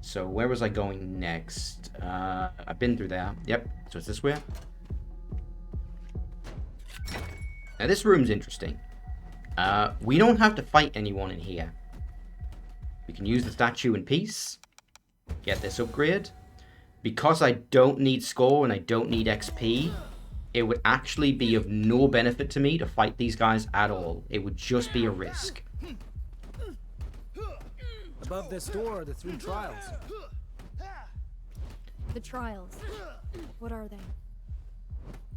So where was I going next? I've been through there. Yep, so it's this way. Now this room's interesting. We don't have to fight anyone in here. We can use the statue in peace. Get this upgrade. Because I don't need score and I don't need XP, it would actually be of no benefit to me to fight these guys at all. It would just be a risk. Above this door are the 3 trials. The trials. What are they?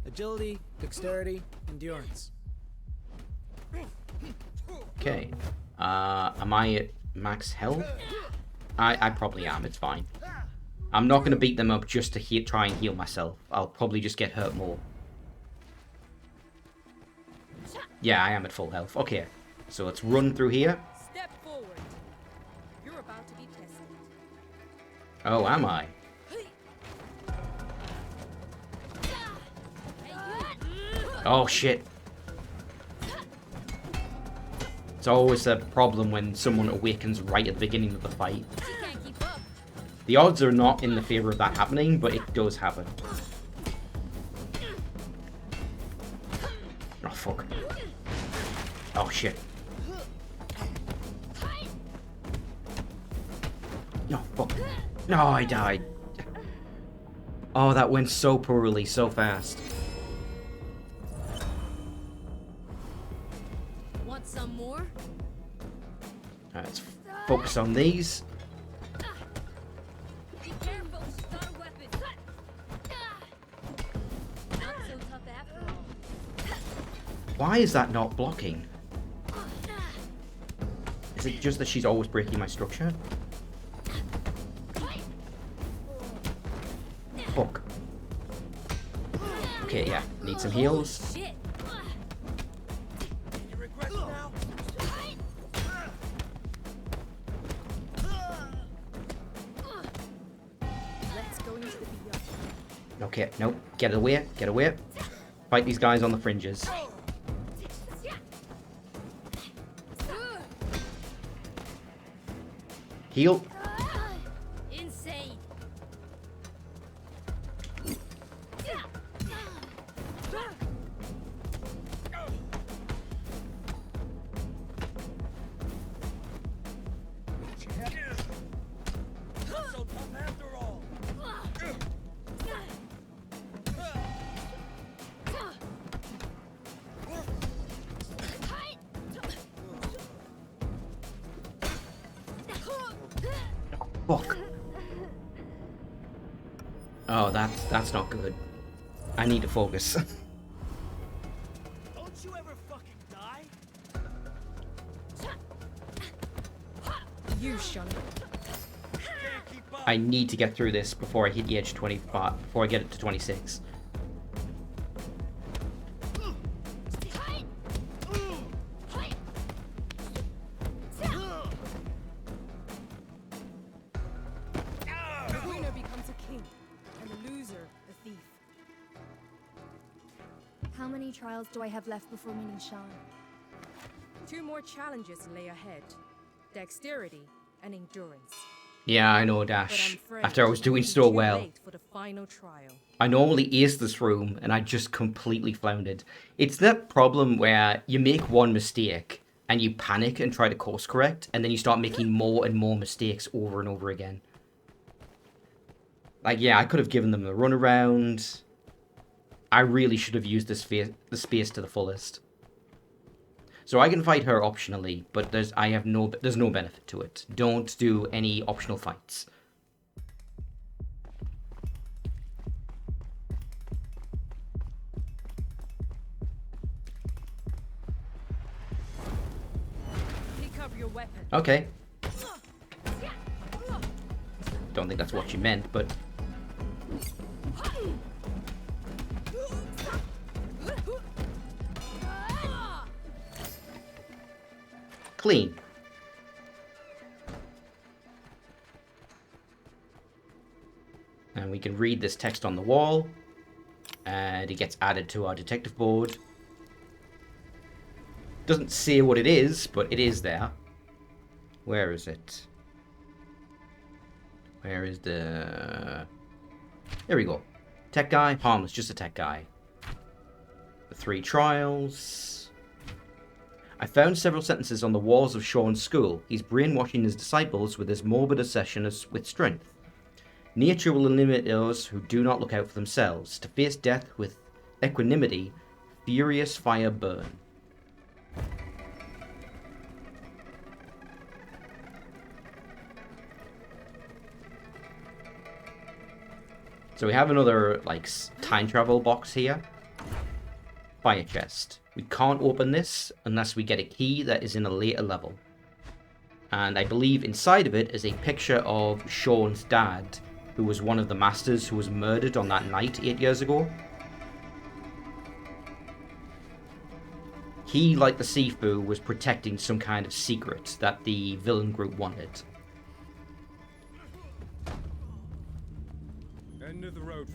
Agility, dexterity, endurance. Okay. Am I at max health? I probably am. It's fine. I'm not going to beat them up just to try and heal myself. I'll probably just get hurt more. Yeah, I am at full health. Okay. So let's run through here. Step forward. You're about to be tested. Oh, am I? Oh, shit. It's always a problem when someone awakens right at the beginning of the fight. The odds are not in the favor of that happening, but it does happen. Oh, fuck. Oh, shit. No, fuck. No, I died. Oh, that went so poorly, so fast. Want some more? Alright, let's focus on these. Be careful, not a weapon. Not so tough after all. Why is that not blocking? Is it just that she's always breaking my structure? Fuck. Okay, yeah. Need some heals. Shit. You regret it now? Let's go into the beyond. Okay, nope. Get away. Get away. Fight these guys on the fringes. Heal. Insane. So tough after all. Fuck. Oh, that's not good. I need to focus. Don't you ever fucking die? You, Shun. Can't keep up. I need to get through this before I hit the edge 25, before I get it to 26. The winner becomes a king, and the loser a thief. How many trials do I have left before meeting Sean? 2 more challenges lay ahead. Dexterity and endurance. Yeah, I know, But I'm Dash. afraid After I was doing it's so too well. late for the final trial. I normally ace this room, and I just completely floundered. It's that problem where you make one mistake, and you panic and try to course correct, and then you start making more and more mistakes over and over again. Like, yeah, I could have given them the runaround. I really should have used the space to the fullest. So I can fight her optionally, but there's no benefit to it. Don't do any optional fights. Pick up your weapon. Okay. Don't think that's what you meant, but clean. And we can read this text on the wall, and it gets added to our detective board. Doesn't say what it is, but it is there. Where is it? Where is the... There we go. Tech guy. Harmless, just a tech guy. The 3 trials. I found several sentences on the walls of Sean's school. He's brainwashing his disciples with his morbid obsession with strength. Nature will eliminate those who do not look out for themselves. To face death with equanimity, furious fire burn. So we have another, like, time travel box here. Fire chest. We can't open this unless we get a key that is in a later level. And I believe inside of it is a picture of Sean's dad, who was one of the masters who was murdered on that night 8 years ago. He, like the Sifu, was protecting some kind of secret that the villain group wanted. End of the road.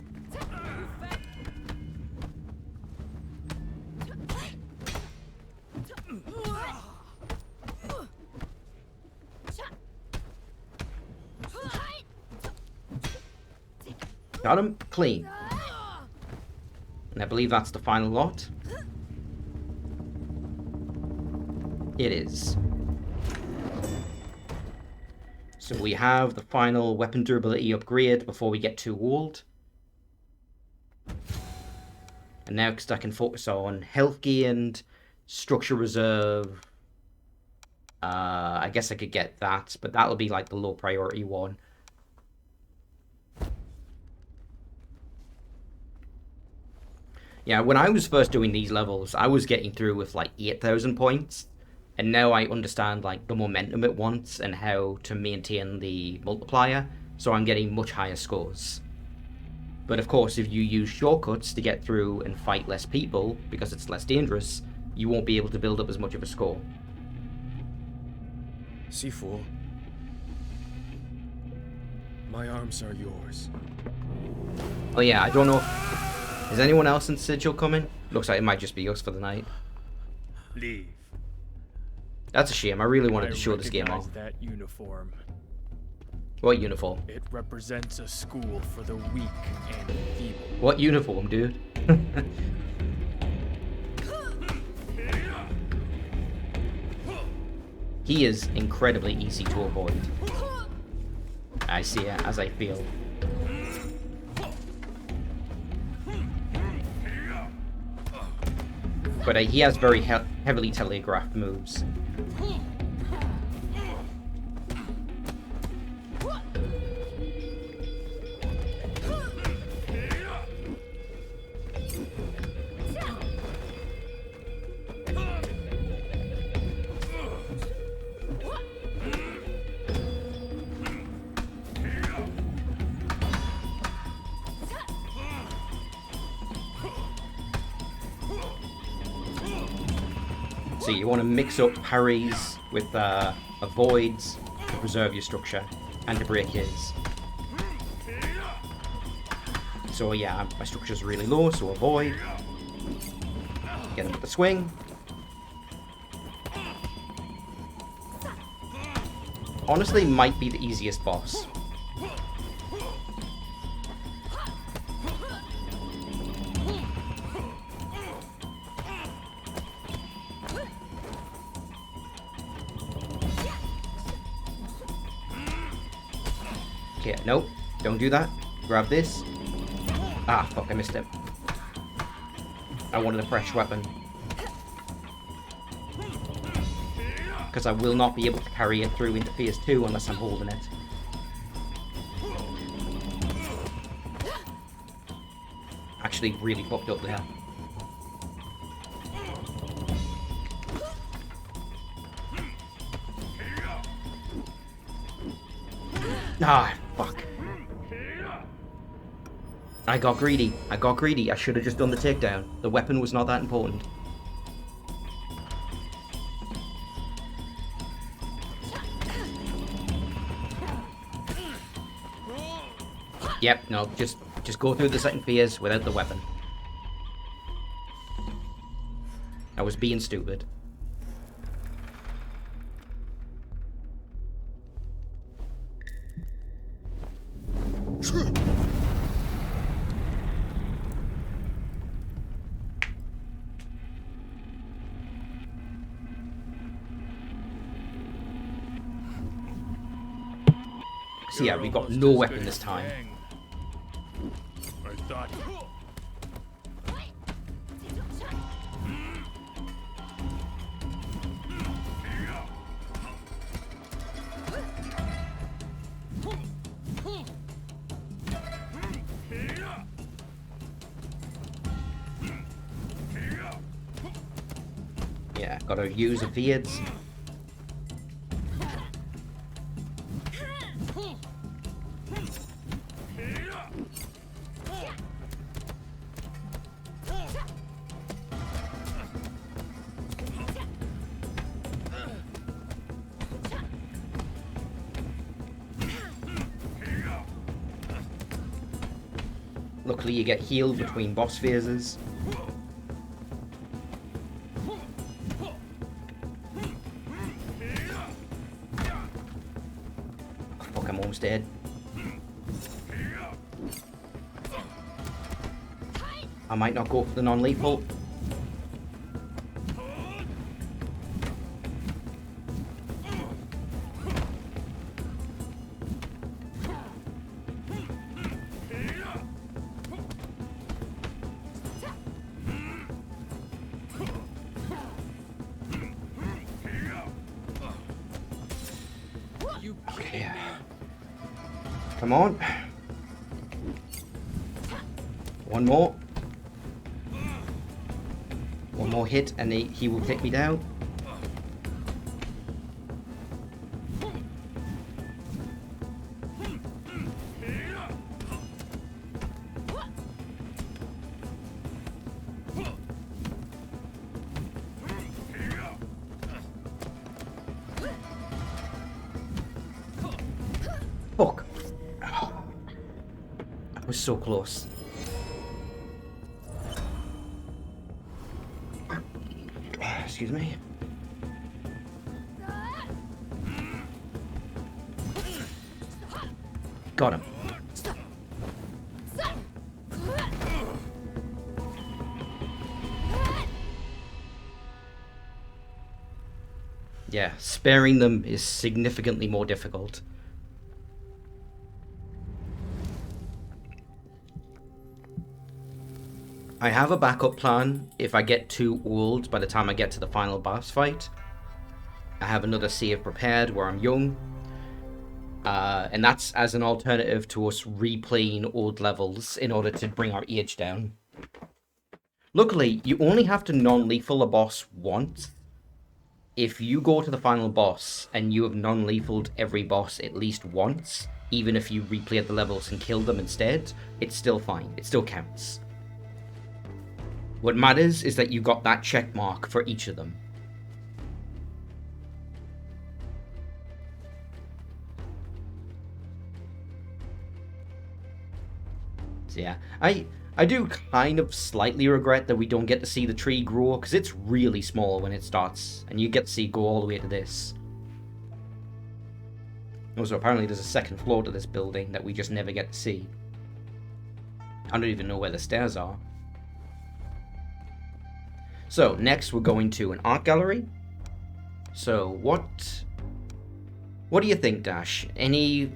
Got him clean. And I believe that's the final lot. It is. So we have the final weapon durability upgrade before we get too old. And now I can focus on health gained, structure reserve. I guess I could get that, but that'll be like the low priority one. Yeah, when I was first doing these levels, I was getting through with like 8,000 points. And now I understand like the momentum it wants and how to maintain the multiplier. So I'm getting much higher scores. But of course, if you use shortcuts to get through and fight less people, because it's less dangerous, you won't be able to build up as much of a score. Sifu, my arms are yours. Oh yeah, I don't know if... Is anyone else in Sigil coming? Looks like it might just be us for the night. Leave. That's a shame. I really wanted to show this game off. That uniform. What uniform? It represents a school for the weak and feeble. What uniform, dude? He is incredibly easy to avoid. I see it as I feel. But he has very heavily telegraphed moves. So you want to mix up parries with avoids to preserve your structure and to break his. So yeah, my structure's really low, so avoid. Get him with the swing. Honestly, might be the easiest boss. Okay, nope, don't do that. Grab this. Ah, fuck, I missed it. I wanted a fresh weapon. Because I will not be able to carry it through into phase 2 unless I'm holding it. Actually, really fucked up there. Ah, fuck. I got greedy. I should have just done the takedown. The weapon was not that important. Yep, no, just go through the second phase without the weapon. I was being stupid. So yeah, You're we got almost no as weapon good this as time. Yang. I thought. Yeah, gotta use evades. Luckily, you get healed between boss phases. Fuck, I'm almost dead. I might not go for the non-lethal. You Yeah. Come on. One more. One more hit and he will take me down. Fuck. I was so close. Excuse me. Got him. Yeah, sparing them is significantly more difficult. I have a backup plan if I get too old by the time I get to the final boss fight. I have another save prepared where I'm young. And that's as an alternative to us replaying old levels in order to bring our age down. Luckily, you only have to non-lethal a boss once. If you go to the final boss and you have non-lethaled every boss at least once, even if you replayed the levels and killed them instead, it's still fine. It still counts. What matters is that you got that check mark for each of them. So yeah, I do kind of slightly regret that we don't get to see the tree grow, because it's really small when it starts, and you get to see it go all the way to this. Also, apparently there's a second floor to this building that we just never get to see. I don't even know where the stairs are. So, next we're going to an art gallery. So, what do you think, Dash? Any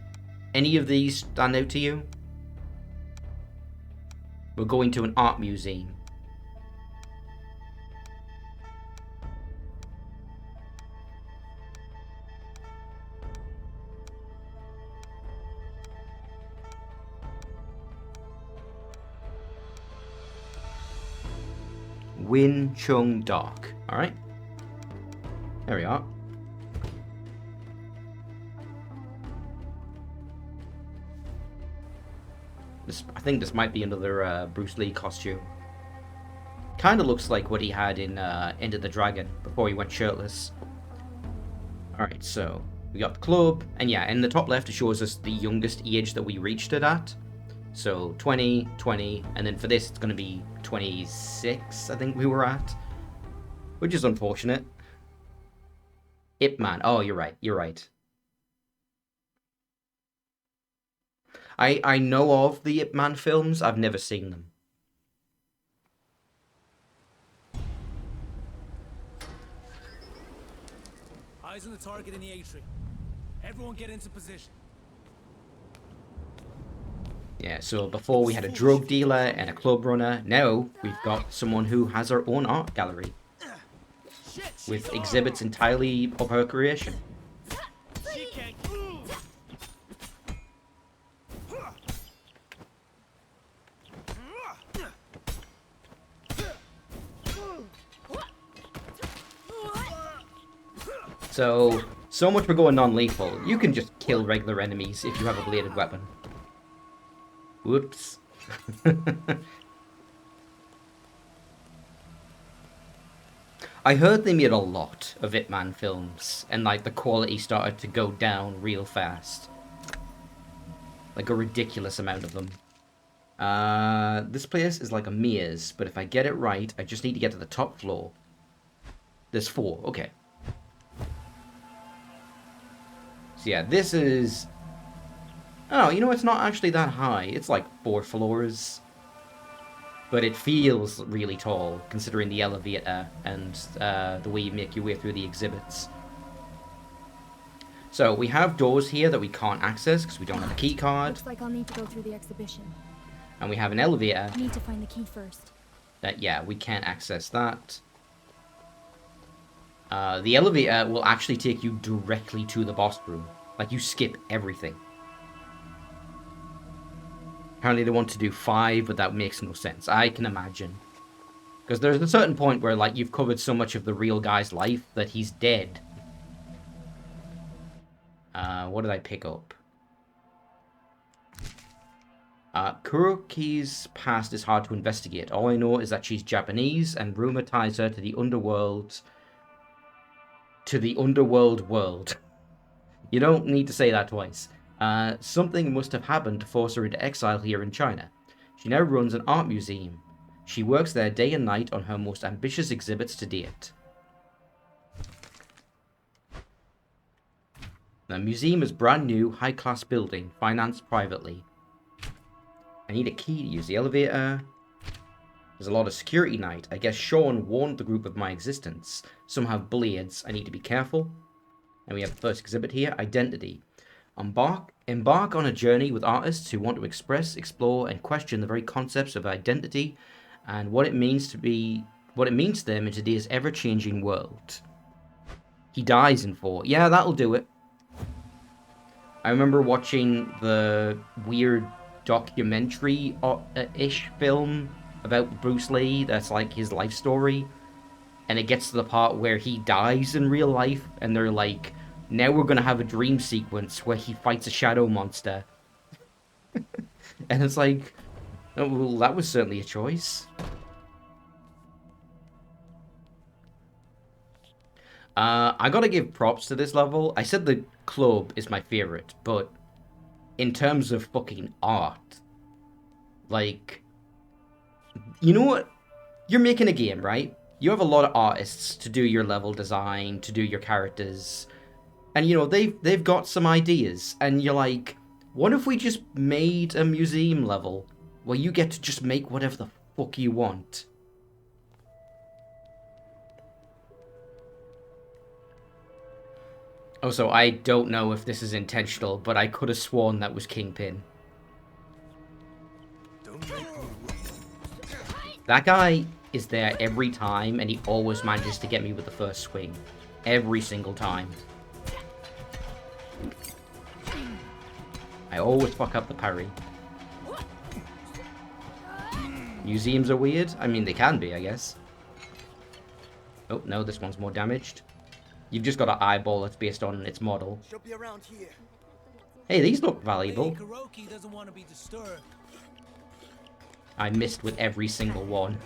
of these stand out to you? We're going to an art museum. Win Chung Dark. Alright. There we are. I think this might be another Bruce Lee costume. Kind of looks like what he had in End of the Dragon before he went shirtless. Alright, so we got the club, and yeah, in the top left it shows us the youngest age that we reached it at. So 20, 20, and then for this it's going to be 26, I think we were at. Which is unfortunate. Ip Man. Oh, you're right. You're right. I know of the Ip Man films. I've never seen them. Eyes on the target in the atrium. Everyone get into position. Yeah, so before we had a drug dealer and a club runner. Now we've got someone who has her own art gallery with exhibits entirely of her creation. She can't. So much for going non-lethal. You can just kill regular enemies if you have a bladed weapon. Whoops. I heard they made a lot of Ip Man films, and like the quality started to go down real fast. Like a ridiculous amount of them. This place is like a maze, but if I get it right, I just need to get to the top floor. There's 4, okay. So yeah, this is... Oh, you know, it's not actually that high. It's like 4 floors. But it feels really tall, considering the elevator and the way you make your way through the exhibits. So we have doors here that we can't access because we don't have a key card. Looks like I'll need to go through the exhibition. And we have an elevator I need to find the key first. that, yeah, we can't access that. The elevator will actually take you directly to the boss room. Like, you skip everything. Apparently they want to do 5, but that makes no sense. I can imagine. Because there's a certain point where, like, you've covered so much of the real guy's life that he's dead. What did I pick up? Kuroki's past is hard to investigate. All I know is that she's Japanese, and rumor ties her to the underworld... to the underworld world. You don't need to say that twice. Something must have happened to force her into exile here in China. She now runs an art museum. She works there day and night on her most ambitious exhibits to date. The museum is brand new, high-class building, financed privately. I need a key to use the elevator. There's a lot of security night. I guess Sean warned the group of my existence. Some have blades. I need to be careful. And we have the first exhibit here, identity. Embark on a journey with artists who want to express, explore, and question the very concepts of identity and what it means to them in today's ever-changing world. He dies in 4. Yeah, that'll do it. I remember watching the weird documentary-ish film about Bruce Lee that's like his life story. And it gets to the part where he dies in real life, and they're like, now we're going to have a dream sequence where he fights a shadow monster. And it's like, oh, well, that was certainly a choice. I gotta give props to this level. I said the club is my favorite, but in terms of fucking art, like, you know what? You're making a game, right? You have a lot of artists to do your level design, to do your characters, and you know, they've got some ideas, and you're like, what if we just made a museum level where you get to just make whatever the fuck you want? Also, I don't know if this is intentional, but I could have sworn that was Kingpin. That guy is there every time, and he always manages to get me with the first swing. Every single time. I always fuck up the parry. Museums are weird. I mean, they can be, I guess. Oh, no, this one's more damaged. You've just got an eyeball that's based on its model. She'll be around here. Hey, these look valuable. Kuroki doesn't want to be disturbed. I missed with every single one.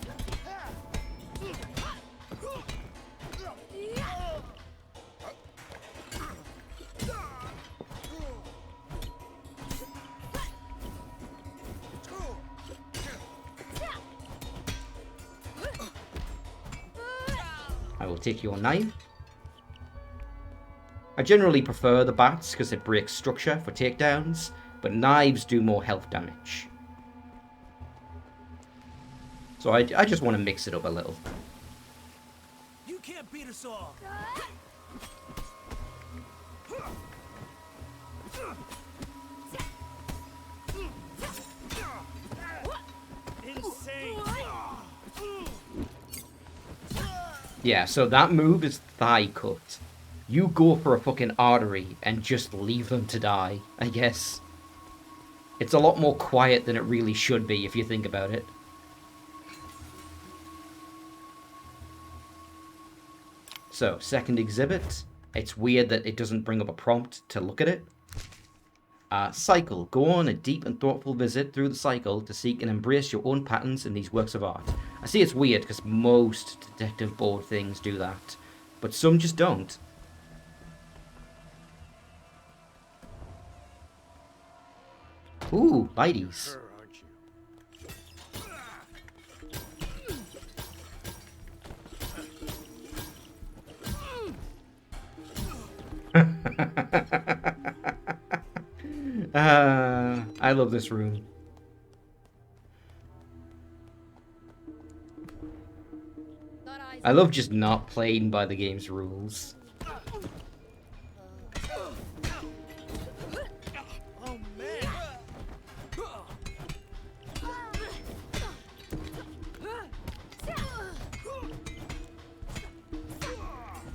I will take your knife. I generally prefer the bats because it breaks structure for takedowns, but knives do more health damage. So I just want to mix it up a little. You can't beat us all. Insane. Yeah, so that move is thigh cut. You go for a fucking artery and just leave them to die, I guess. It's a lot more quiet than it really should be if you think about it. So, second exhibit. It's weird that it doesn't bring up a prompt to look at it. Cycle. Go on a deep and thoughtful visit through the cycle to seek and embrace your own patterns in these works of art. I see it's weird because most detective board things do that, but some just don't. Ooh, lighties. Her, aren't you? I love this room. Thought eyes I love just not playing by the game's rules. Oh man.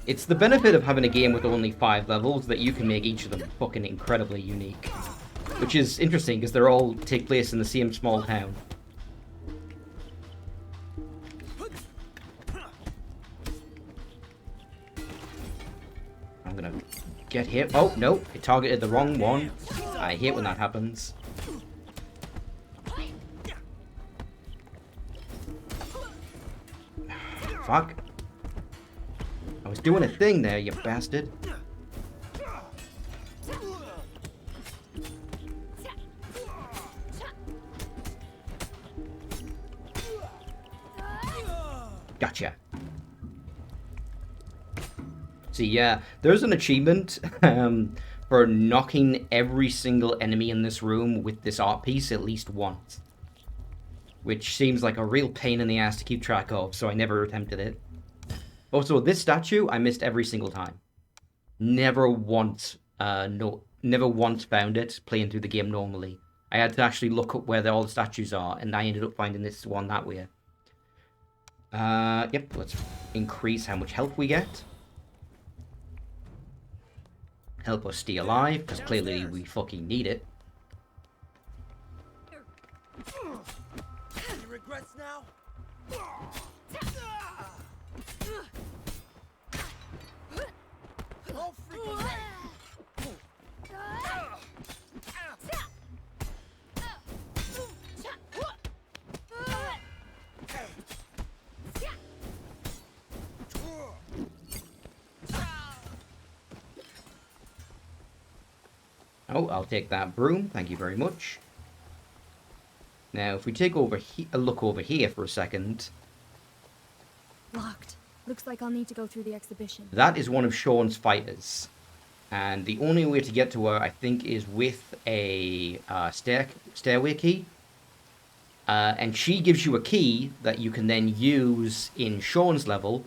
It's the benefit of having a game with only 5 levels that you can make each of them fucking incredibly unique. Which is interesting because they're all take place in the same small town. I'm gonna get hit. Oh, no, it targeted the wrong one. I hate when that happens. Fuck. I was doing a thing there, you bastard. Gotcha. See, yeah, there's an achievement for knocking every single enemy in this room with this art piece at least once. Which seems like a real pain in the ass to keep track of, so I never attempted it. Also, this statue, I missed every single time. Never once found it playing through the game normally. I had to actually look up where all the statues are, and I ended up finding this one that way. Yep, let's increase how much health we get. Help us stay alive, because clearly we fucking need it. Any regrets now? Oh, freaking way. Oh, I'll take that broom. Thank you very much. Now, if we take a look over here for a second, Locked. Looks like I'll need to go through the exhibition. that is one of Sean's fighters. And the only way to get to her, I think, is with a stairway key. And she gives you a key that you can then use in Sean's level.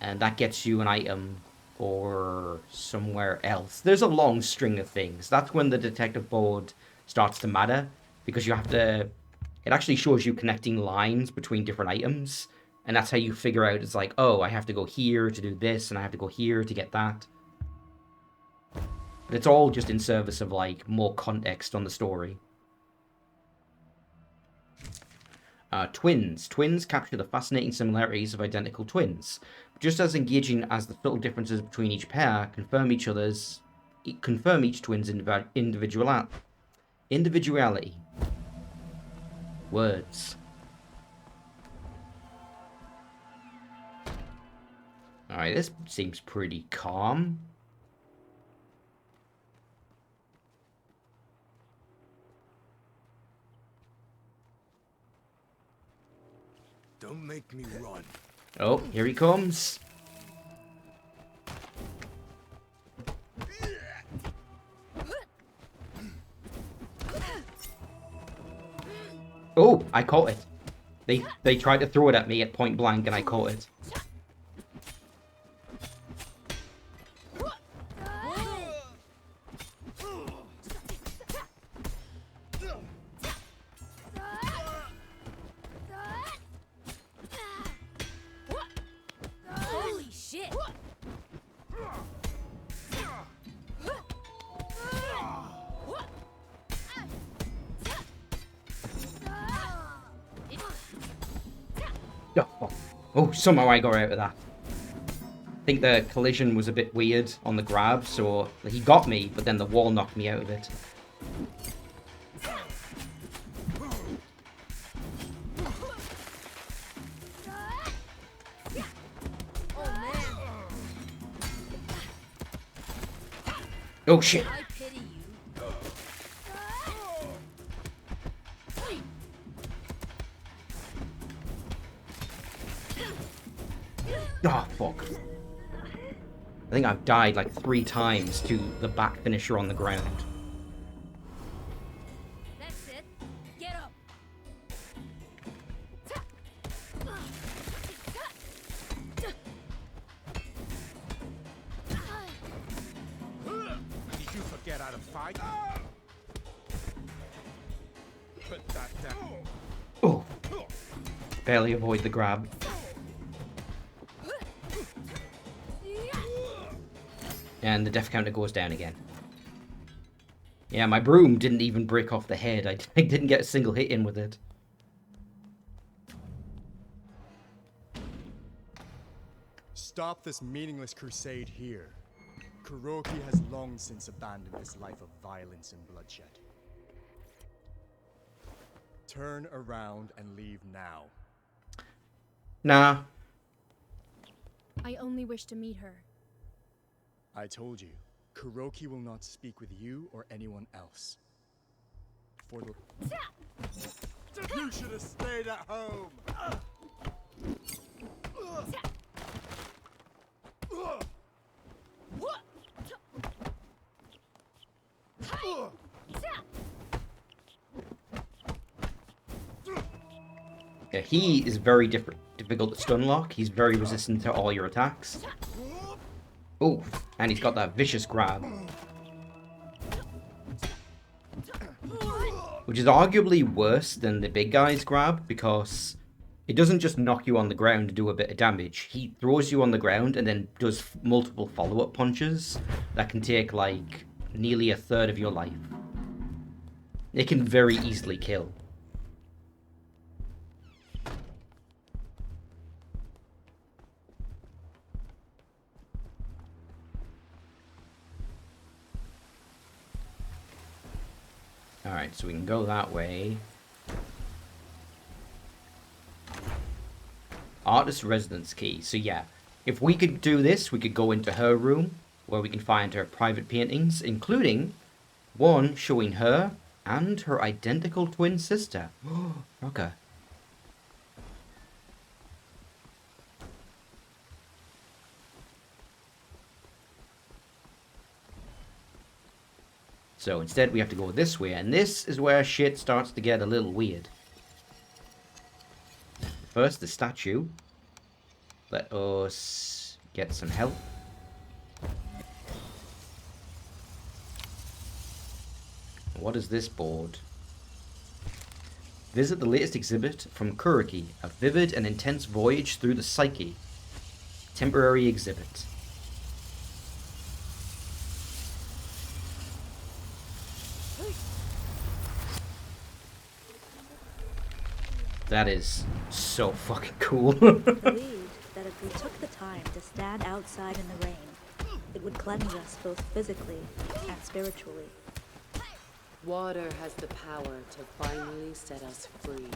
And that gets you an item or somewhere else. There's a long string of things. That's when the detective board starts to matter, because you have to... It actually shows you connecting lines between different items, and that's how you figure out, it's like, oh, I have to go here to do this, and I have to go here to get that. But it's all just in service of, like, more context on the story. Twins. Twins capture the fascinating similarities of identical twins. Just as engaging as the subtle differences between each pair, confirm each twin's individuality. Words. Alright, this seems pretty calm. Don't make me run. Oh, here he comes. Oh, I caught it. They tried to throw it at me at point blank, and I caught it. Holy shit! Oh, oh, somehow I got out of that. I think the collision was a bit weird on the grab, so he got me, but then the wall knocked me out of it. Oh shit! I pity you. Oh fuck. I think I've died like 3 times to the back finisher on the ground. That's it. Get up. Did you forget how to fight? Put that down. Oh! Barely avoid the grab. And the death counter goes down again. Yeah, my broom didn't even break off the head. I didn't get a single hit in with it. Stop this meaningless crusade here. Kuroki has long since abandoned this life of violence and bloodshed. Turn around and leave now. Nah. I only wish to meet her. I told you, Kuroki will not speak with you or anyone else. For the... You should have stayed at home! Yeah, he is very difficult to stun lock. He's very resistant to all your attacks. Oh, and he's got that vicious grab. Which is arguably worse than the big guy's grab, because it doesn't just knock you on the ground to do a bit of damage. He throws you on the ground and then does multiple follow-up punches that can take, like, nearly a third of your life. It can very easily kill. Alright, so we can go that way. Artist residence key. So yeah, if we could do this, we could go into her room, where we can find her private paintings, including one showing her and her identical twin sister. Rocker. So instead we have to go this way, and this is where shit starts to get a little weird. First, the statue. Let us get some help. What is this board? Visit the latest exhibit from Kuroki, a vivid and intense voyage through the psyche. Temporary exhibit. That is so fucking cool. Believed that if we took the time to stand outside in the rain, it would cleanse us both physically and spiritually. Water has the power to finally set us free.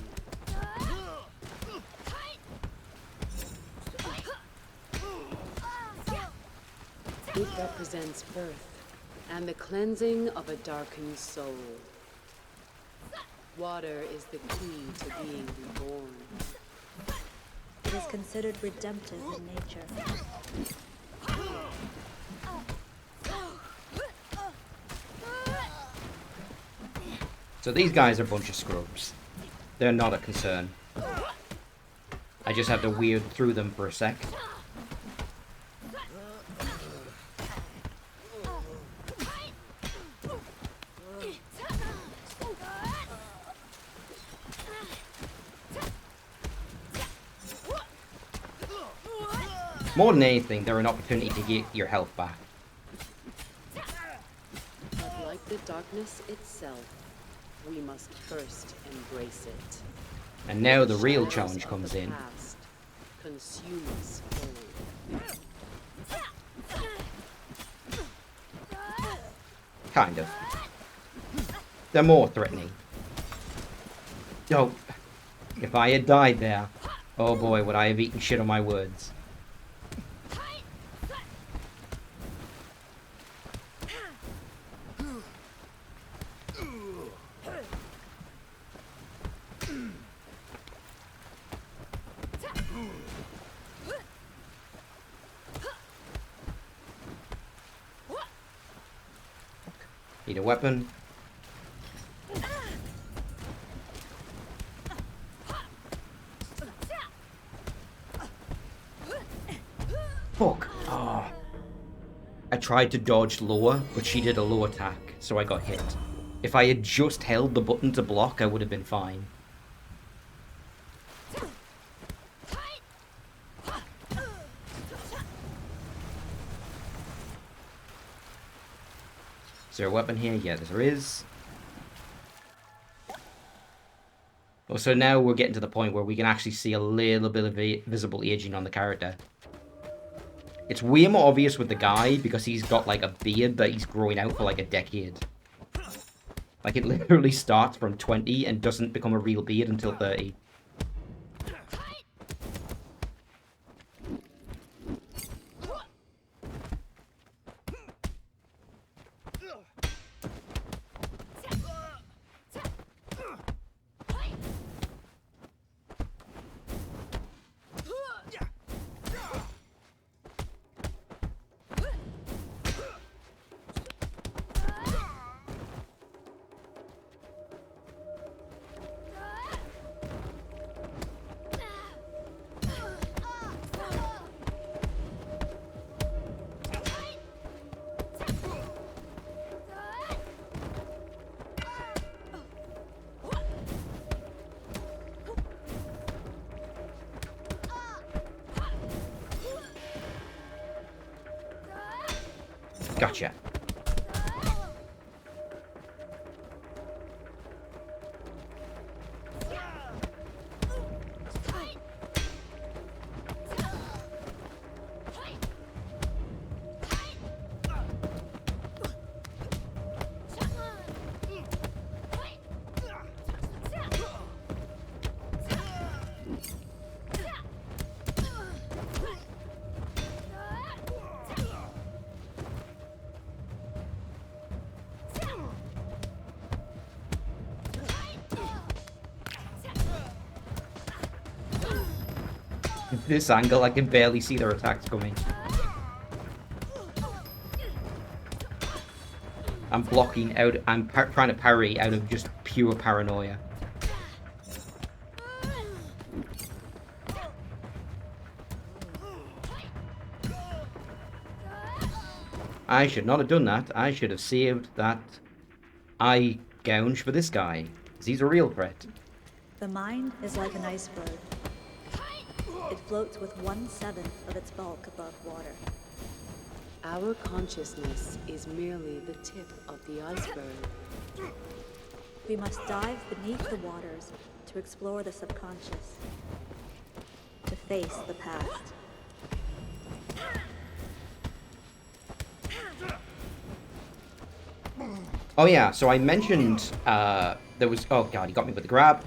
It represents birth and the cleansing of a darkened soul. Water is the key to being reborn. It is considered redemptive in nature. So these guys are a bunch of scrubs. They're not a concern. I just have to weird through them for a sec. More than anything, they're an opportunity to get your health back. But like the darkness itself, we must first embrace it. And now the real Shadows challenge of comes the in. past consume us whole. Kind of. They're more threatening. Oh, if I had died there, oh boy, would I have eaten shit on my words. Need a weapon. Fuck. Oh. I tried to dodge lower, but she did a low attack, so I got hit. If I had just held the button to block, I would have been fine. Is there a weapon here? Yeah, there is. Oh, so now we're getting to the point where we can actually see a little bit of visible aging on the character. It's way more obvious with the guy because he's got like a beard that he's growing out for like a decade. Like it literally starts from 20 and doesn't become a real beard until 30. Gotcha. This angle, I can barely see their attacks coming. I'm blocking out. I'm trying to parry out of just pure paranoia. I should not have done that. I should have saved that eye gouge for this guy. 'Cause he's a real threat. The mind is like an iceberg. It floats with 1/7 of its bulk above water. Our consciousness is merely the tip of the iceberg. We must dive beneath the waters to explore the subconscious, to face the past. Oh yeah, so I mentioned there was. Oh god, he got me with the grab.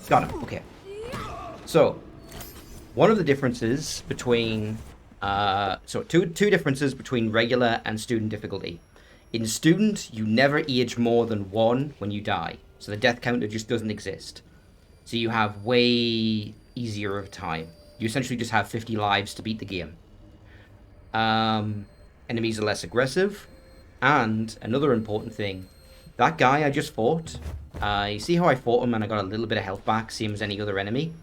Got him. Okay. So, one of the differences between two differences between regular and student difficulty. In student, you never age more than 1 when you die, so the death counter just doesn't exist. So you have way easier of time. You essentially just have 50 lives to beat the game. Enemies are less aggressive. And another important thing, that guy I just fought, you see how I fought him and I got a little bit of health back, same as any other enemy?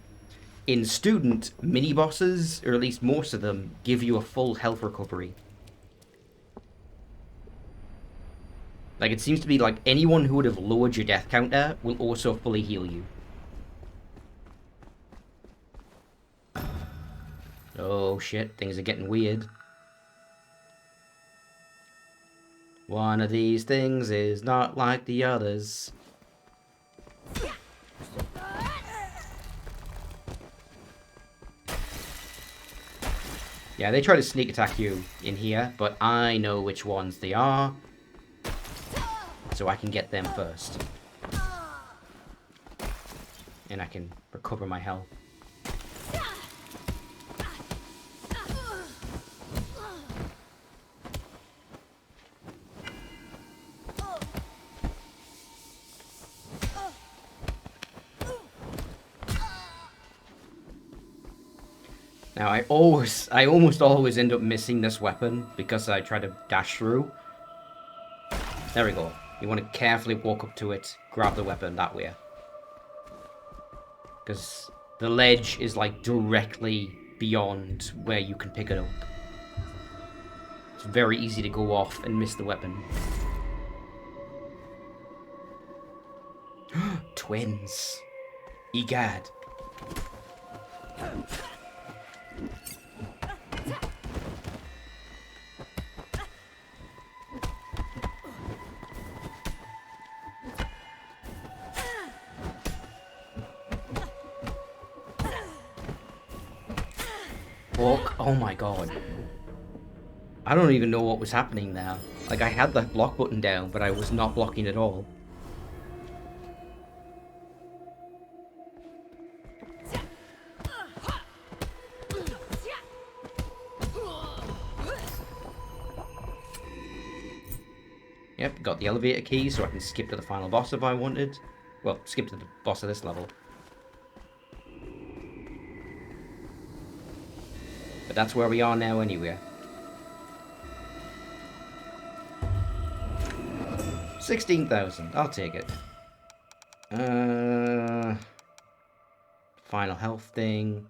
In Student, mini-bosses, or at least most of them, give you a full health recovery. Like, it seems to be like anyone who would have lowered your death counter will also fully heal you. Oh shit, things are getting weird. One of these things is not like the others. Yeah, they try to sneak attack you in here, but I know which ones they are. So I can get them first. And I can recover my health. Now I almost always end up missing this weapon because I try to dash through. There we go. You want to carefully walk up to it, grab the weapon that way. Because the ledge is like directly beyond where you can pick it up. It's very easy to go off and miss the weapon. Twins. Egad. Fuck. Oh my god. I don't even know what was happening there. Like, I had the block button down, but I was not blocking at all. Yep, got the elevator key so I can skip to the final boss if I wanted. Well, skip to the boss of this level. But that's where we are now anyway. 16,000, I'll take it. Final health thing.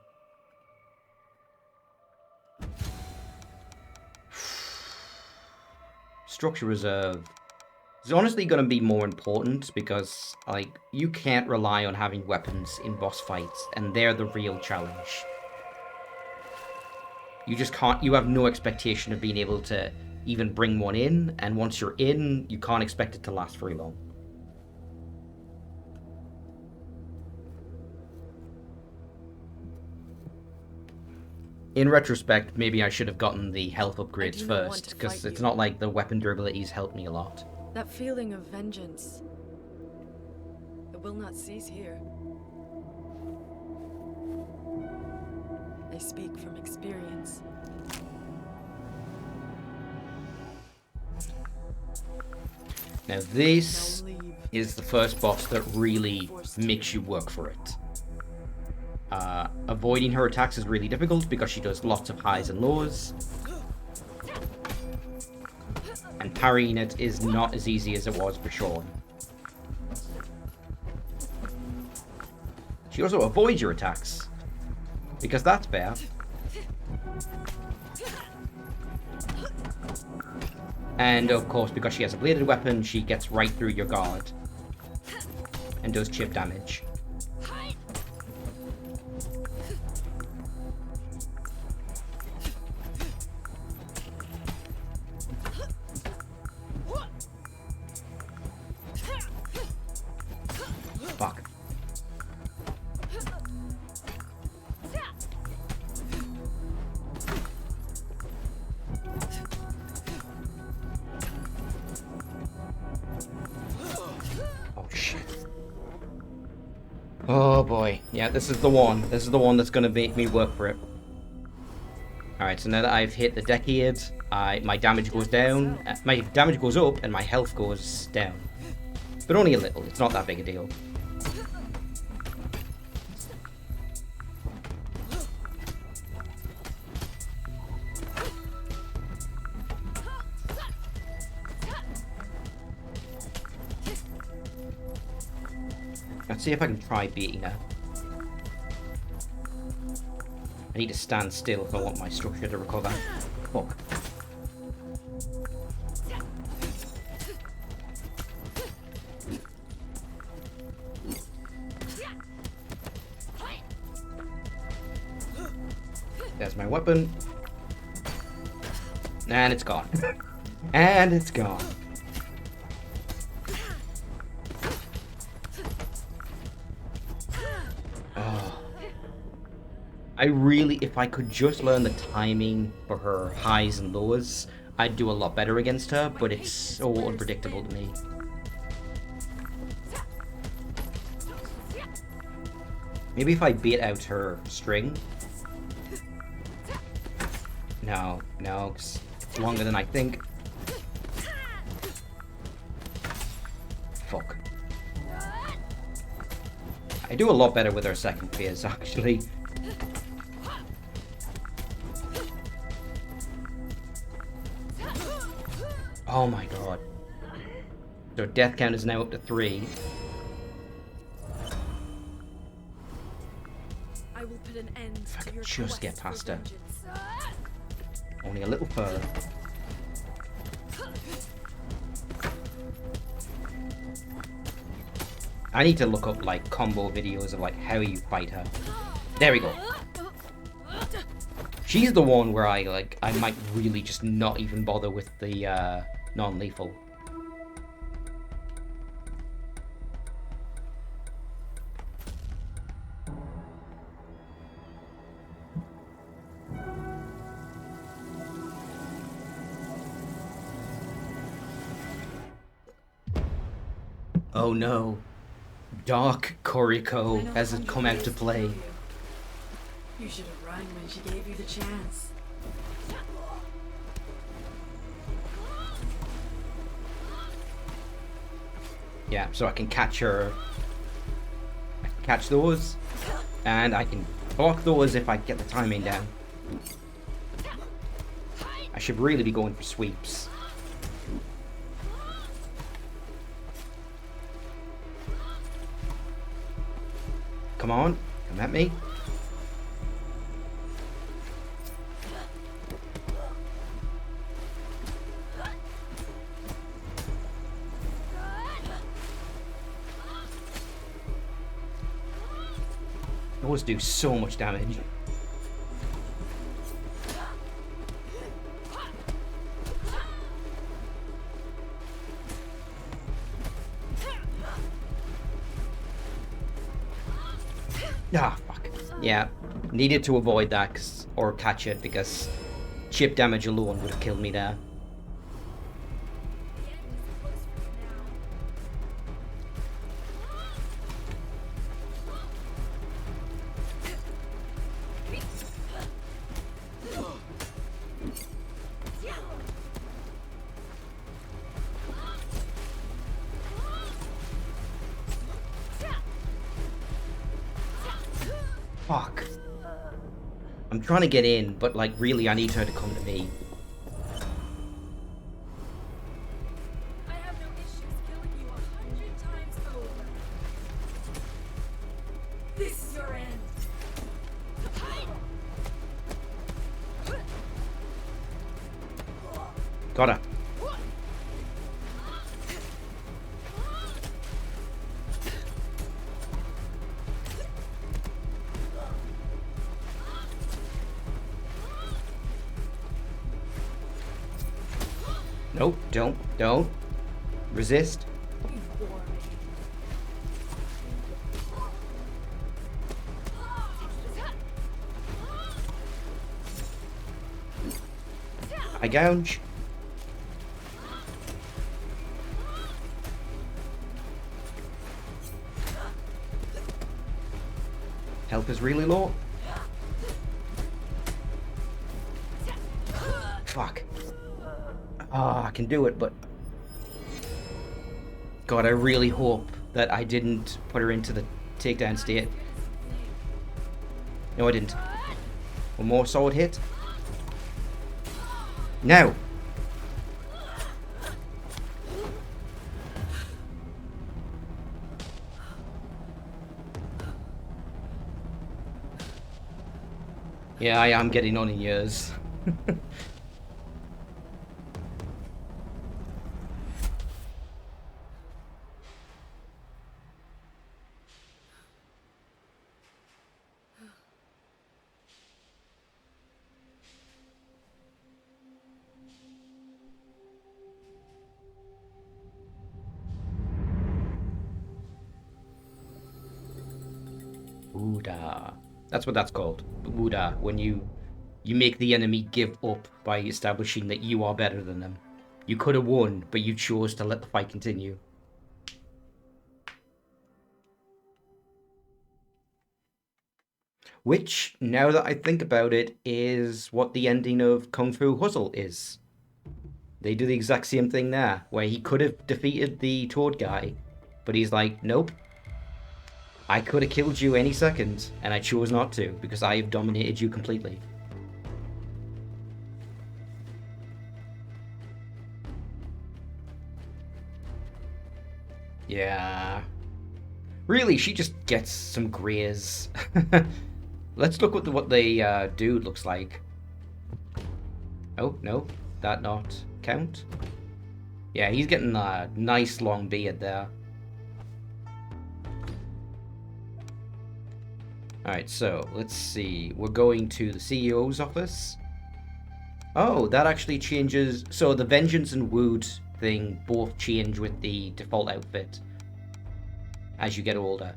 Structure reserve. It's honestly going to be more important because, like, you can't rely on having weapons in boss fights, and they're the real challenge. You just can't, you have no expectation of being able to even bring one in, and once you're in, you can't expect it to last very long. In retrospect, maybe I should have gotten the health upgrades first, because it's not like the weapon durabilities helped me a lot. That feeling of vengeance. It will not cease here. I speak from experience. Now this is the first boss that really makes you work for it. Avoiding her attacks is really difficult because she does lots of highs and lows. And parrying it is not as easy as it was for Sean. She also avoids your attacks, because that's fair. And of course, because she has a bladed weapon, she gets right through your guard and does chip damage. Fuck. Oh shit. Oh boy. Yeah, this is the one. This is the one that's gonna make me work for it. Alright, so now that I've hit the decade, my damage goes down, my damage goes up, and my health goes down. But only a little, it's not that big a deal. Let's see if I can try beating her. I need to stand still if I want my structure to recover. Fuck. There's my weapon. And it's gone. And it's gone. Oh. I really, if I could just learn the timing for her highs and lows, I'd do a lot better against her, but it's so unpredictable to me. Maybe if I beat out her string. No, 'cause it's longer than I think. Fuck. I do a lot better with her second phase, actually. Oh my god. So death count is now up to 3. I will put an end If I to could your just get quest past for her. vengeance. Only a little further. I need to look up like combo videos of like how you fight her. There we go. She's the one where I might really just not even bother with the non-lethal. Oh no. Dark Koriko has come out to play. You should have run when she gave you the chance. Yeah, so I can catch her. I can catch those. And I can block those if I get the timing down. I should really be going for sweeps. Come on, come at me. Those do so much damage. Ah, fuck. Yeah, needed to avoid that or catch it because chip damage alone would have killed me there. Fuck. I'm trying to get in, but like really I need her to come to me. I have no issues killing you 100 times over. This is your end. Got her. Nope, don't. Resist. I gouge. Health is really low. Fuck. Ah, I can do it, but... God, I really hope that I didn't put her into the takedown state. No, I didn't. One more solid hit. Now! Yeah, I am getting on in years. Buddha. That's what that's called. Buddha. When you make the enemy give up by establishing that you are better than them. You could have won, but you chose to let the fight continue. Which, now that I think about it, is what the ending of Kung Fu Hustle is. They do the exact same thing there, where he could have defeated the Toad guy, but he's like, nope. I could have killed you any second, and I chose not to, because I have dominated you completely. Yeah. Really, she just gets some greys. Let's look at what the dude looks like. Oh, no. That not count? Yeah, he's getting a nice long beard there. Alright, so, let's see. We're going to the CEO's office. Oh, that actually changes... So, the Vengeance and Wood thing both change with the default outfit as you get older.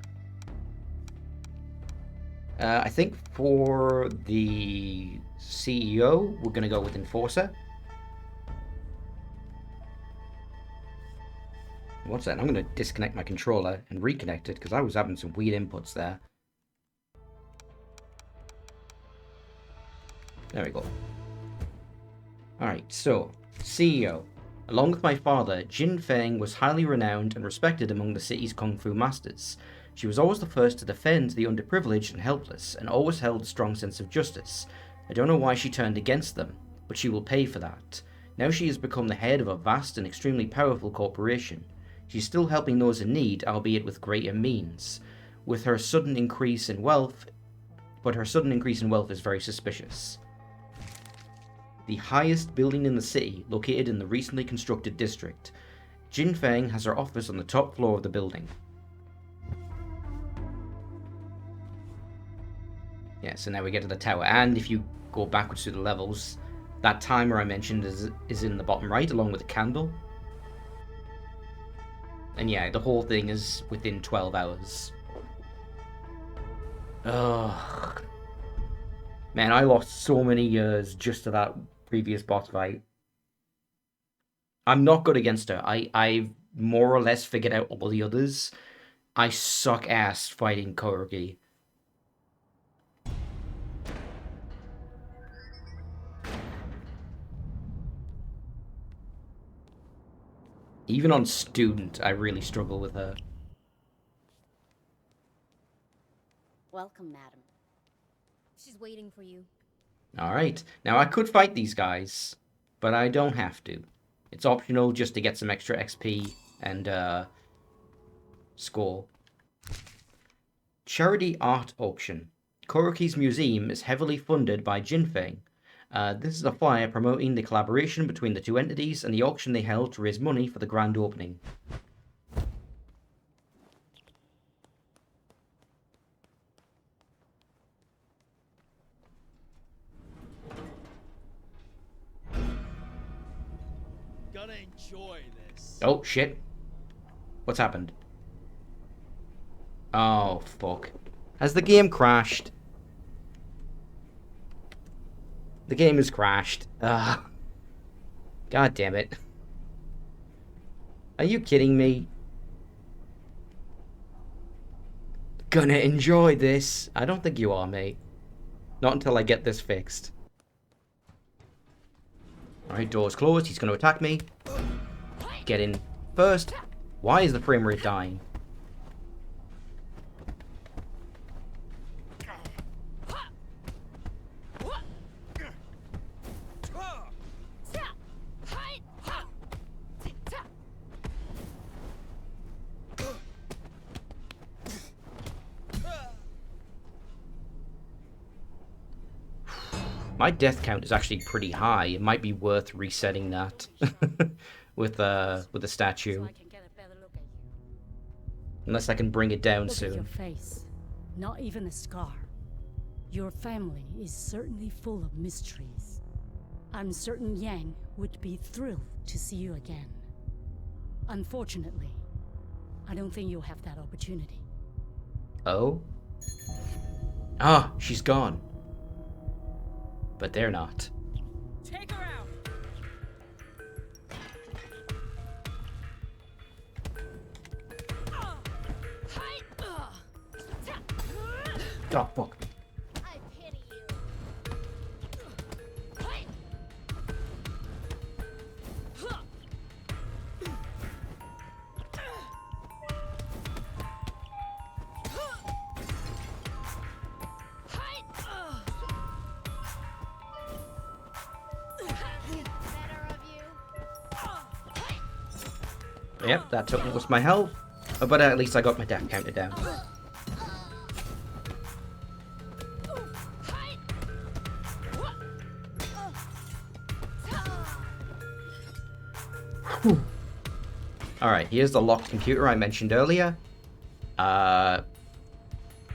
I think for the CEO, we're going to go with Enforcer. What's that? I'm going to disconnect my controller and reconnect it because I was having some weird inputs there. There we go. Alright, so, CEO. Along with my father, Jin Feng was highly renowned and respected among the city's kung fu masters. She was always the first to defend the underprivileged and helpless, and always held a strong sense of justice. I don't know why she turned against them, but she will pay for that. Now she has become the head of a vast and extremely powerful corporation. She's still helping those in need, albeit with greater means. But her sudden increase in wealth is very suspicious. The highest building in the city, located in the recently constructed district. Jin Feng has her office on the top floor of the building. Yeah, so now we get to the tower, and if you go backwards through the levels, that timer I mentioned is in the bottom right, along with a candle. And yeah, the whole thing is within 12 hours. Ugh. Man, I lost so many years just to that previous boss fight. I'm not good against her. I've more or less figured out all the others. I suck ass fighting Korogi. Even on student, I really struggle with her. Welcome, madam. She's waiting for you. Alright, now I could fight these guys, but I don't have to. It's optional just to get some extra XP and score. Charity Art Auction. Koroki's museum is heavily funded by Jinfeng. This is a flyer promoting the collaboration between the two entities and the auction they held to raise money for the grand opening. Gonna enjoy this. Oh, shit. What's happened? Oh, fuck. Has the game crashed? The game has crashed. Ugh. God damn it. Are you kidding me? Gonna enjoy this. I don't think you are, mate. Not until I get this fixed. Alright, door's closed. He's gonna attack me. Get in first. Why is the frame rate dying? My death count is actually pretty high. It might be worth resetting that with the statue. So I can get a better look at you. Unless I can bring it down Look at your soon. face. Not even a scar. Your family is certainly full of mysteries. I'm certain Yang would be thrilled to see you again. Unfortunately, I don't think you'll have that opportunity. Oh? Ah, she's gone. But they're not. Take her out. Oh, fuck. I pity you. Better of you. Yep, that took most of my health. But at least I got my death counter down. Alright, here's the locked computer I mentioned earlier. I'm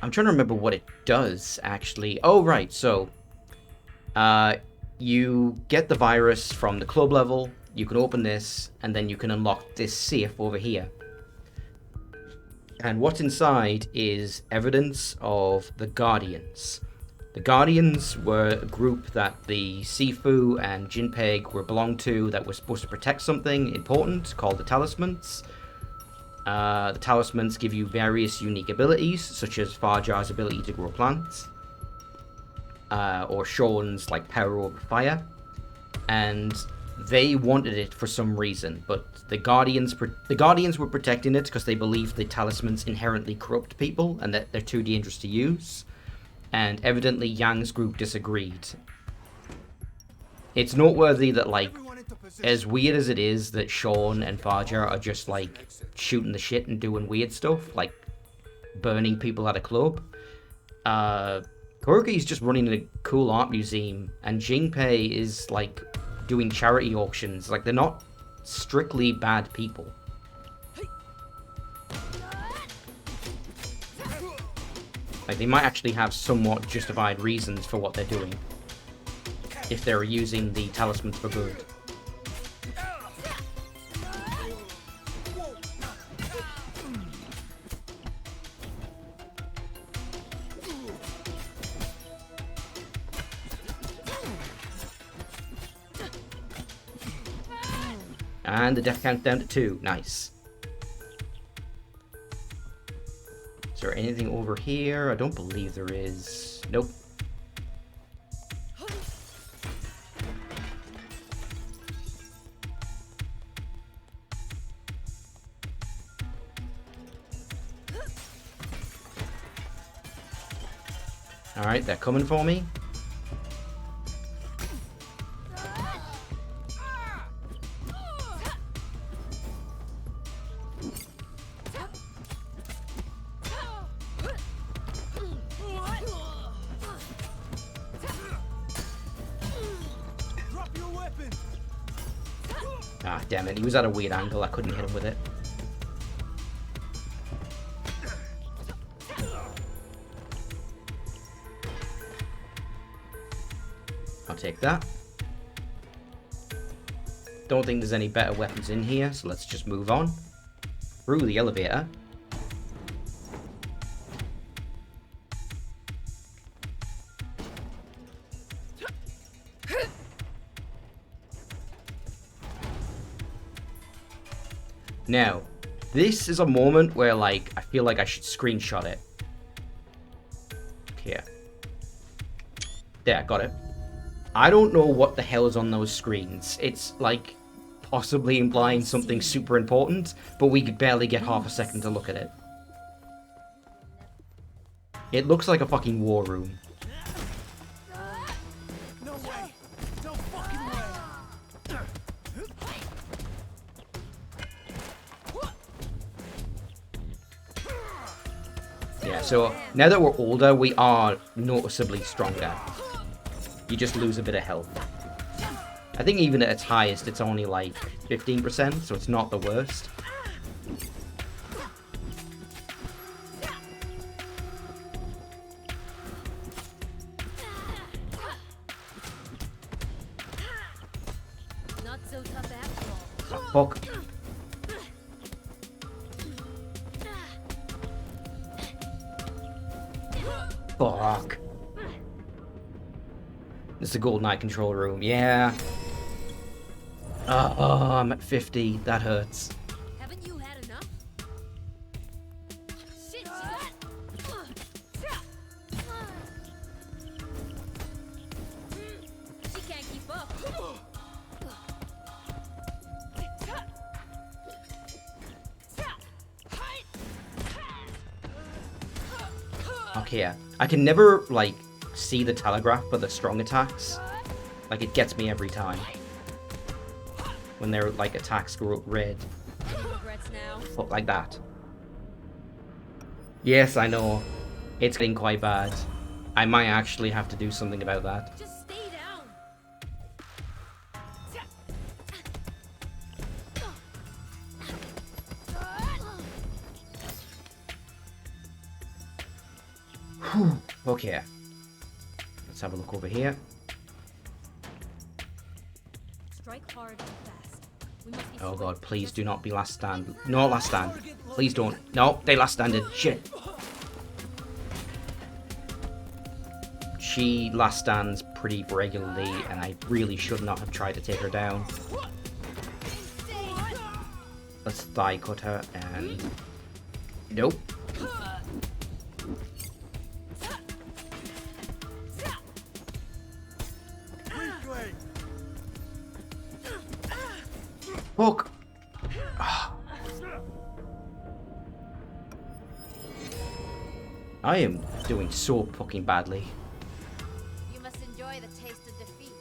trying to remember what it does, actually. Oh, right, so... you get the virus from the club level, you can open this, and then you can unlock this safe over here. And what's inside is evidence of the Guardians. The Guardians were a group that the Sifu and Jinpei were belonged to that were supposed to protect something important called the Talismans. The Talismans give you various unique abilities, such as Fajar's ability to grow plants, or Sean's like power over fire, and they wanted it for some reason, but the Guardians were protecting it because they believed the Talismans inherently corrupt people and that they're too dangerous to use. And evidently Yang's group disagreed. It's noteworthy that, like, as weird as it is that Sean and Fajar are just, like, shooting the shit and doing weird stuff, like burning people at a club, Kuroki's just running a cool art museum, and Jinpei is, like, doing charity auctions. Like, they're not strictly bad people. Like, they might actually have somewhat justified reasons for what they're doing, if they're using the talismans for good. And the death count down to 2. Nice. Is there anything over here? I don't believe there is. Nope. Alright, they're coming for me. Ah, damn it. He was at a weird angle. I couldn't hit him with it. I'll take that. Don't think there's any better weapons in here, so let's just move on. Through the elevator. Now, this is a moment where, like, I feel like I should screenshot it. Here. There, got it. I don't know what the hell is on those screens. It's, like, possibly implying something super important, but we could barely get half a second to look at it. It looks like a fucking war room. No way. No fucking way. Yeah, so now that we're older, we are noticeably stronger. you just lose a bit of health. I think even at its highest, it's only like 15%, so it's not the worst. Not so tough after all. Fuck. Fuck. This is the Golden Eye control room. Yeah. Oh, I'm at 50. That hurts. Haven't you had enough? Shit, she can't keep up. Okay, I can never, like, see the telegraph for the strong attacks. Like, it gets me every time. When their, like, attacks go red. Any regrets now? Fuck, like that. Yes, I know. It's getting quite bad. I might actually have to do something about that. Just stay down. Okay. Let's have a look over here. Strike hard and fast. We must be Oh swift. god, please do not be last stand. No last stand. Please don't. No, they last standed. Shit. She last stands pretty regularly, and I really should not have tried to take her down. Let's thigh cut her, and... Nope. Weakling! Fuck. I am doing so fucking badly. You must enjoy the taste of defeat.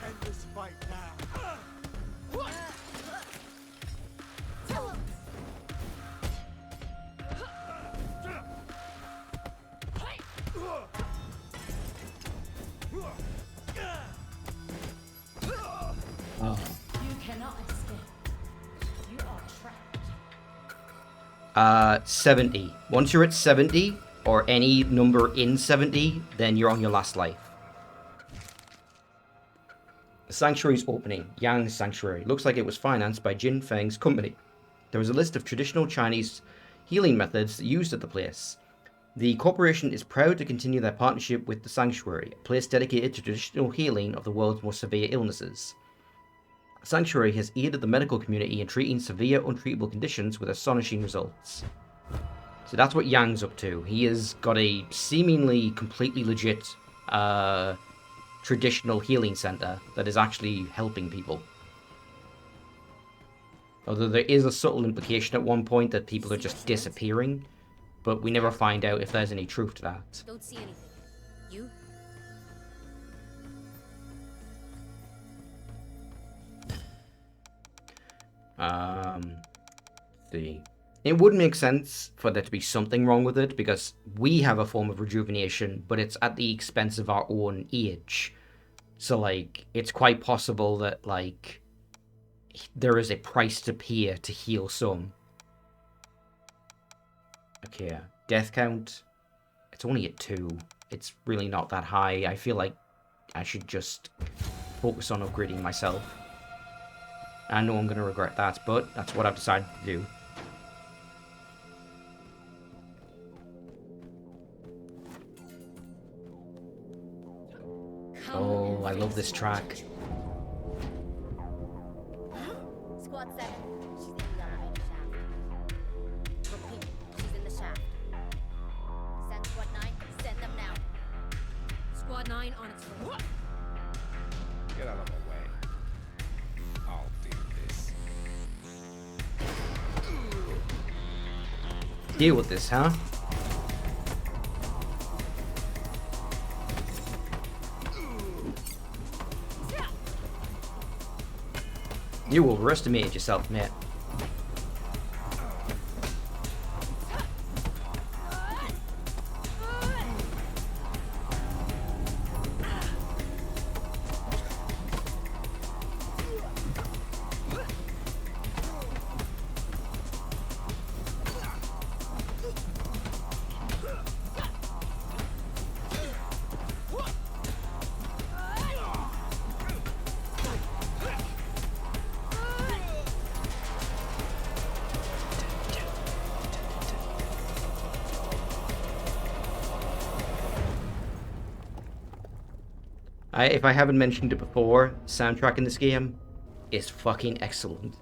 End this fight now. Oh. You cannot escape. You are trapped. 70. Once you're at 70, or any number in 70, then you're on your last life. The sanctuary's opening. Yang's Sanctuary. Looks like it was financed by Jin Feng's company. There was a list of traditional Chinese healing methods used at the place. The corporation is proud to continue their partnership with the Sanctuary, a place dedicated to traditional healing of the world's most severe illnesses. The Sanctuary has aided the medical community in treating severe, untreatable conditions with astonishing results. So that's what Yang's up to. He has got a seemingly completely legit traditional healing center that is actually helping people. Although there is a subtle implication at one point that people are just disappearing, but we never find out if there's any truth to that. Don't see anything. You? See. It would make sense for there to be something wrong with it, because we have a form of rejuvenation, but it's at the expense of our own age. So, like, it's quite possible that, like, there is a price to pay to heal some. Okay, death count. It's only at 2. It's really not that high. I feel like I should just focus on upgrading myself. I know I'm going to regret that, but that's what I've decided to do. Oh, I love this track. Squad 7. She's in the elevator shaft. Repeat, she's in the shaft. Send Squad 9. Send them now. Squad 9 on its way. Get out of the way. I'll do this. Deal with this, huh? You overestimated yourself, mate. If I haven't mentioned it before, soundtrack in this game is fucking excellent.